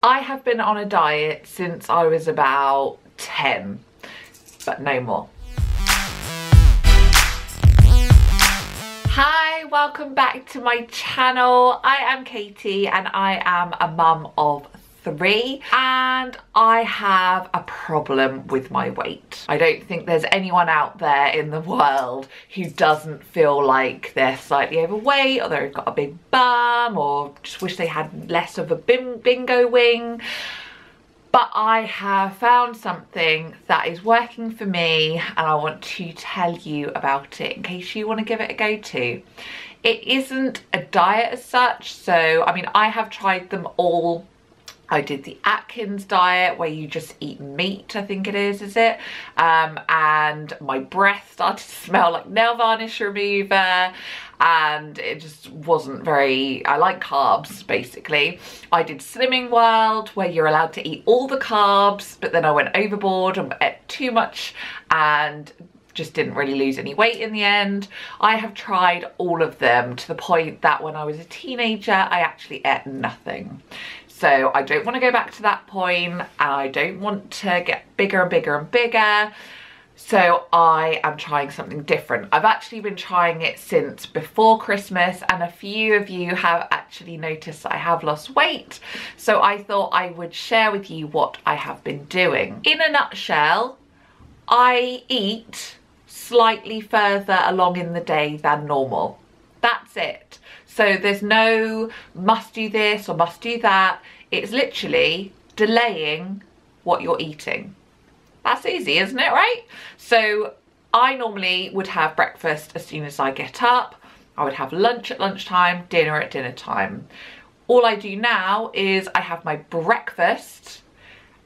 I have been on a diet since I was about 10, but no more. Hi, welcome back to my channel. I am Katie and I am a mum of 3 and I have a problem with my weight. I don't think there's anyone out there in the world who doesn't feel like they're slightly overweight or they've got a big bum or just wish they had less of a bingo wing. But I have found something that is working for me and I want to tell you about it in case you want to give it a go too. It isn't a diet as such, so I mean I have tried them all. I did the Atkins diet where you just eat meat, I think it is it? And my breath started to smell like nail varnish remover and it just wasn't very, I like carbs basically. I did Slimming World where you're allowed to eat all the carbs, but then I went overboard and ate too much and just didn't really lose any weight in the end. I have tried all of them to the point that when I was a teenager, I actually ate nothing. So I don't want to go back to that point and I don't want to get bigger and bigger and bigger. So I am trying something different. I've actually been trying it since before Christmas and a few of you have actually noticed that I have lost weight. So I thought I would share with you what I have been doing. In a nutshell, I eat slightly further along in the day than normal. That's it. So there's no must do this or must do that. It's literally delaying what you're eating. That's easy, isn't it, right? So I normally would have breakfast as soon as I get up. I would have lunch at lunchtime, dinner at dinner time. All I do now is I have my breakfast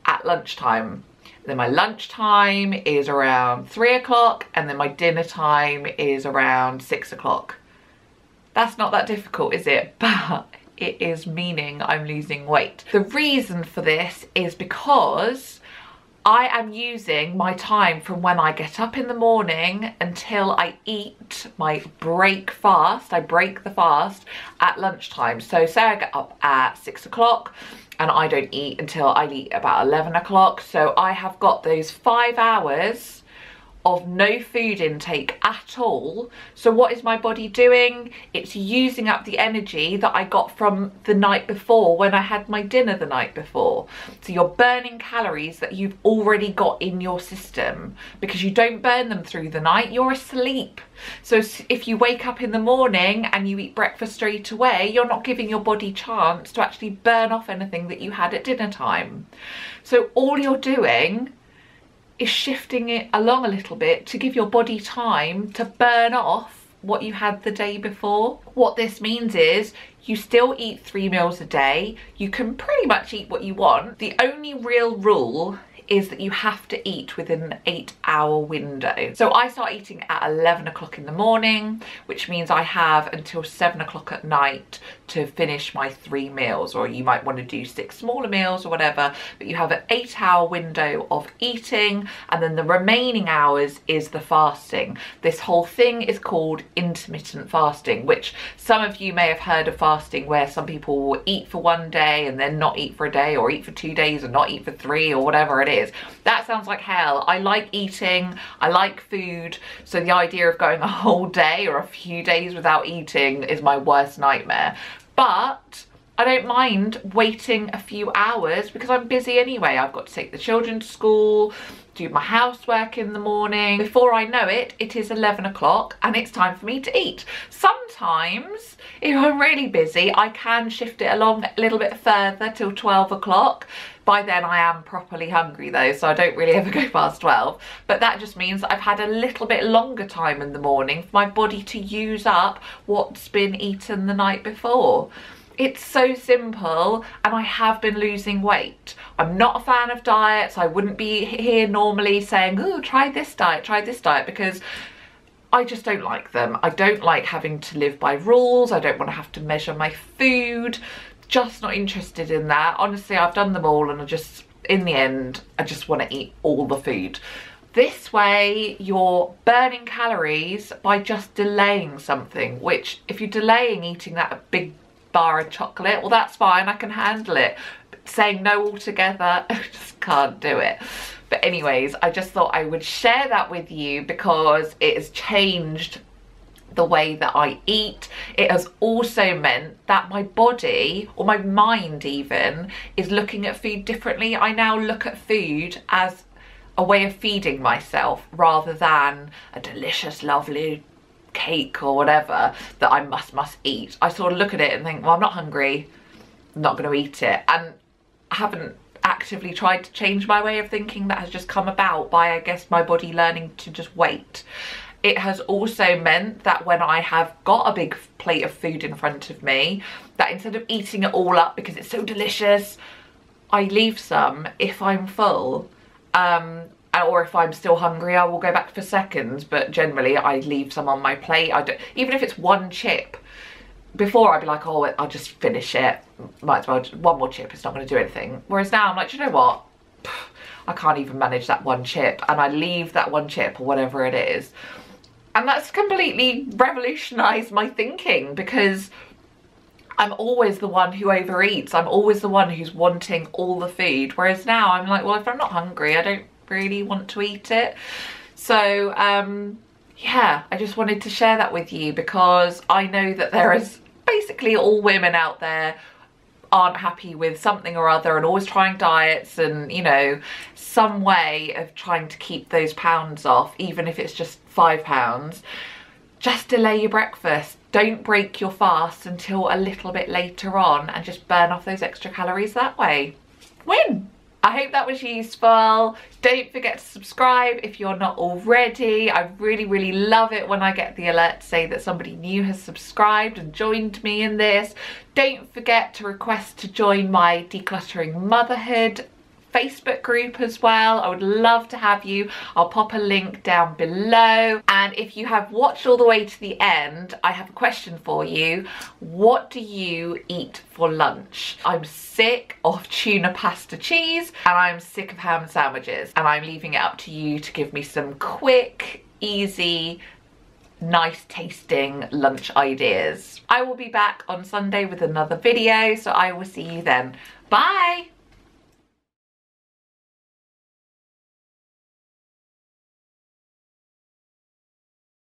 at lunchtime. Then my lunchtime is around 3 o'clock and then my dinner time is around 6 o'clock. That's not that difficult, is it? But it is meaning I'm losing weight. The reason for this is because I am using my time from when I get up in the morning until I eat my break fast. I break the fast at lunchtime. So say I get up at 6 o'clock and I don't eat until I eat about 11 o'clock. So I have got those 5 hours of no food intake at all. So what is my body doing? It's using up the energy that I got from the night before when I had my dinner the night before. So you're burning calories that you've already got in your system because you don't burn them through the night, you're asleep. So if you wake up in the morning and you eat breakfast straight away, you're not giving your body chance to actually burn off anything that you had at dinner time. So all you're doing is shifting it along a little bit to give your body time to burn off what you had the day before. What this means is you still eat 3 meals a day. You can pretty much eat what you want. The only real rule is that you have to eat within an 8-hour window. So I start eating at 11 o'clock in the morning, which means I have until 7 o'clock at night to finish my 3 meals, or you might want to do 6 smaller meals or whatever, but you have an 8-hour window of eating and then the remaining hours is the fasting. This whole thing is called intermittent fasting, which some of you may have heard of fasting where some people will eat for 1 day and then not eat for a day, or eat for 2 days and not eat for 3, or whatever it is. That sounds like hell. I like eating, I like food, so the idea of going a whole day or a few days without eating is my worst nightmare. But I don't mind waiting a few hours because I'm busy anyway. I've got to take the children to school, do my housework in the morning. Before I know it, it is 11 o'clock and it's time for me to eat. Sometimes, if I'm really busy, I can shift it along a little bit further till 12 o'clock. By then I am properly hungry though, so I don't really ever go past 12. But that just means I've had a little bit longer time in the morning for my body to use up what's been eaten the night before. It's so simple and I have been losing weight. I'm not a fan of diets. I wouldn't be here normally saying, oh, try this diet, because I just don't like them. I don't like having to live by rules. I don't want to have to measure my food. Just not interested in that. Honestly, I've done them all and in the end, I just want to eat all the food. This way, you're burning calories by just delaying something, which if you're delaying eating that big bar of chocolate, well, that's fine, I can handle it. But saying no altogether, I just can't do it. But anyways, I just thought I would share that with you because it has changed the way that I eat. It has also meant that my body, or my mind even, is looking at food differently. I now look at food as a way of feeding myself rather than a delicious, lovely cake or whatever that I must eat. I sort of look at it and think, well, I'm not hungry, I'm not going to eat it. And I haven't actively tried to change my way of thinking. That has just come about by, I guess, my body learning to just wait. It has also meant that when I have got a big plate of food in front of me, that instead of eating it all up because it's so delicious, I leave some if I'm full. Or if I'm still hungry, I will go back for seconds, but generally I leave some on my plate. I don't, even if it's one chip. Before I'd be like, oh, I'll just finish it, might as well, one more chip, it's not going to do anything. Whereas now I'm like, do you know what, I can't even manage that one chip, and I leave that one chip or whatever it is. And that's completely revolutionised my thinking, because I'm always the one who overeats. I'm always the one who's wanting all the food. Whereas now I'm like, well, if I'm not hungry, I don't really want to eat it. So yeah, I just wanted to share that with you, because I know that there is basically all women out there aren't happy with something or other and always trying diets and, you know, some way of trying to keep those pounds off, even if it's just 5 pounds. Just delay your breakfast. Don't break your fast until a little bit later on and just burn off those extra calories that way. Win! I hope that was useful. Don't forget to subscribe if you're not already. I really love it when I get the alert to say that somebody new has subscribed and joined me in this. Don't forget to request to join my Decluttering Motherhood Facebook group as well. I would love to have you. I'll pop a link down below. And if you have watched all the way to the end, I have a question for you. What do you eat for lunch? I'm sick of tuna pasta cheese and I'm sick of ham sandwiches, and I'm leaving it up to you to give me some quick, easy, nice tasting lunch ideas. I will be back on Sunday with another video, so I will see you then. Bye!